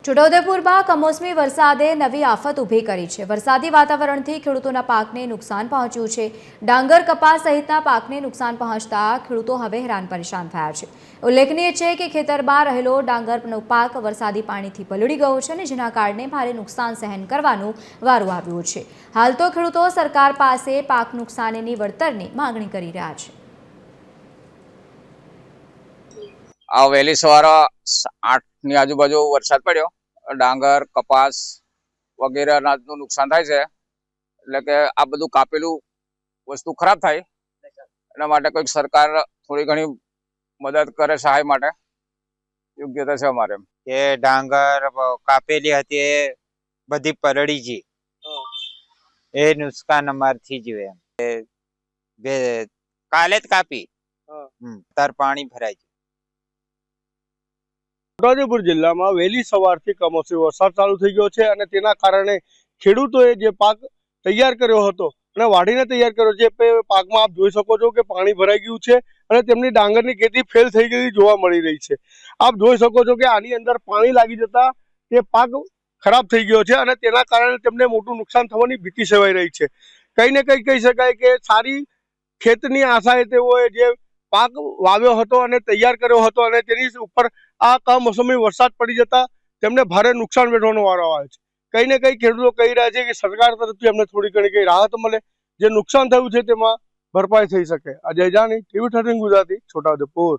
છોટાઉદેપુરમાં કમોસમી વરસાદે નવી આફત ઊભી કરી છે। વરસાદી વાતાવરણથી ખેડૂતોના પાકને નુકસાન પહોંચ્યું છે। ડાંગર, કપાસ સહિતના પાકને નુકસાન પહોંચતા ખેડૂતો હવે હેરાન પરેશાન થયા છે। ઉલ્લેખનીય છે કે ખેતરમાં રહેલો ડાંગરનો પાક વરસાદી પાણીથી પલળી ગયો છે અને જેના કારણે ભારે નુકસાન સહન કરવાનું વારો આવ્યો છે। હાલ તો ખેડૂતો સરકાર પાસે પાક નુકસાનીની વળતરની માંગણી કરી રહ્યા છે। આ વહેલી સવારે 8ની આજુબાજુ વરસાદ પડ્યો। ડાંગર, કપાસ વગેરે અનાજનું નુકસાન થાય છે। એટલે કે આ બધું કાપેલું વસ્તુ ખરાબ થાય એના માટે કોઈક સરકાર થોડી ઘણી મદદ કરે, સહાય માટે યોગ્યતા છે અમારે। કે ડાંગર કાપેલી હતી એ બધી પલળી ગઈ, એ નુકસાન અમારથી જ કાલે જ કાપી, તાર પાણી ભરાય છે। છોટાઉદેપુર જિલ્લામાં વહેલી સવારથી કમોસમી વરસાદ ચાલુ થઈ ગયો છે અને તેના કારણે ખેડૂતોએ જે પાક તૈયાર કર્યો હતો અને વાઢીને તૈયાર કર્યો છે, પાકમાં આપ જોઈ શકો છો કે પાણી ભરાઈ ગયું છે અને તેમની ડાંગરની ખેતી ફેલ થઈ ગઈ જોવા મળી રહી છે। આપ જોઈ શકો છો કે આની અંદર પાણી લાગી જતા તે પાક ખરાબ થઈ ગયો છે અને તેના કારણે તેમને મોટું નુકસાન થવાની ભીતિ સેવાઈ રહી છે। કંઈ ને કંઈ કહી શકાય કે સારી ખેતની આશાએ તેઓએ જે પાક વાવ્યો હતો અને તૈયાર કર્યો હતો અને તેની ઉપર આ કમોસમી વરસાદ પડી જતા તેમને ભારે નુકસાન વેઠવાનો વારો આવે છે। કંઈ ને કંઈ ખેડૂતો કહી રહ્યા છે કે સરકાર તરફથી અમને થોડી ઘણી કઈ રાહત મળે, જે નુકસાન થયું છે તેમાં ભરપાઈ થઈ શકે। અજય જાની, TV13 ગુજરાતી, છોટાઉદેપુર।